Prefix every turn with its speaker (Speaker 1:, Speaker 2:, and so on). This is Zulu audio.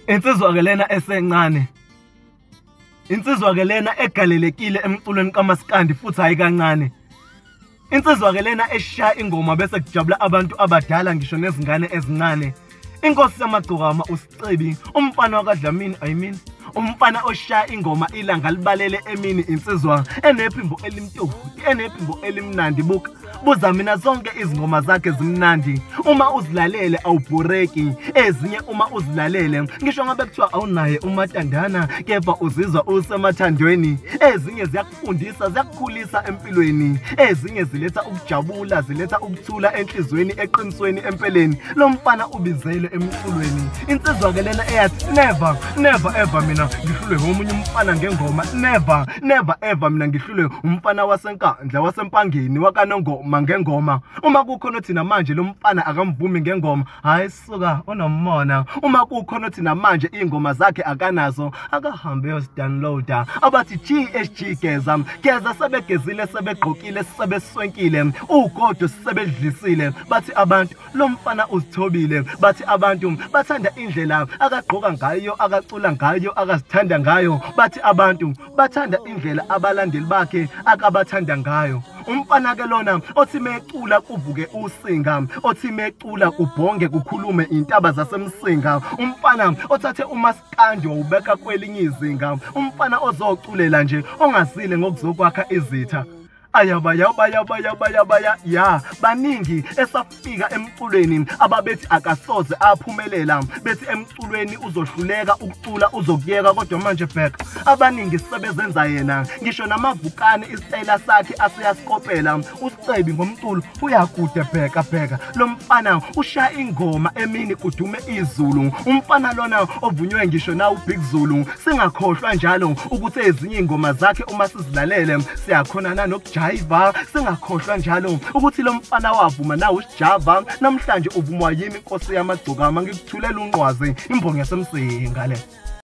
Speaker 1: Insizwa ke lena esencane. Insizwa ke lena egalelekile emculweni kaMaskandi futhi hayi kancane. Insizwa ke lena eshaya ingoma bese kujabula abantu abadala ngisho nezingane ezincane. Inkosi yamagcokama uSicebi, umfana wakwaDlamini, umfana oshaya ingoma ilanga libalele emini insizwa enephimbo elimtoti, enephimbo elimnandi buka. Buza mina zonke izingoma zakhe zimnandi. Uma uzilalele awubhoreki, ezinye uma uzilalele ngisho ngabe kuthiwa awunaye umatandana kepha uzizwa usemathandweni. Ezinye ziyakufundisa, ziyakukhulisa empilweni. Ezinye ziletha ukujabula, ziletha ukuthula enhlizweni, eqinisweni, empeleni. Lo mfana ubizele emculweni. Insizwa ke lena eyathi never ever mina ngihlulwe omunye umfana ngengoma. Never ever mina ngihlulwe umfana wasenkandla wasempangeni wakanongoma ngengoma. Uma kukhona thina manje lo mfana akamvumi ngengoma, hayi suka onomona. Uma kukhona thina manje ingoma zakhe akanazo, akahambe yozidownloada. Abathi GSG geza sebegezile, sebegqokile, sebeswenkile, ugodo sebedlisile. Bathi abantu lo mfana uzithobile. Bathi abantu bathanda indlela akagqoka ngayo, akacula ngayo, akazithanda ngayo. Bathi abantu bathanda indlela abalandeli bakhe akabathanda ngayo. Umfana ke lona othi mecula kuvuke usinga, othi mecula kubhonge kukhulume intaba zasemsinga. Umfana othathe uMaskandi wawubeka kwelinye izinga. Umfana ozoculela nje ongazile ngokuzokwakha izitha. Ya baningi esafika emculweni ababethi akasoze aphumelela, bethi emculweni uzohluleka ukucula, uzokuyeka. Kodwa manje bheka abaningi sebezenza yena, ngisho namavukane isitayela sakhe asiyasikopela. uSicebi ngomculo uyakude bheka lo mfana ushaya ingoma emini kudume izulu. Umfana lona ovunywe ngisho na uBig Zulu. Singakhohlwa njalo ukuthi ezinye ingoma zakhe uma sizilalele siyakhonana nokujayiva. Singakhohlwa njalo ukuthi lo mfana wavuma nawe uSjava. Namhlanje uvumwa yimi inkosi yamagcokama, ngikuthulela unqwazi imbongi yasemsinga le.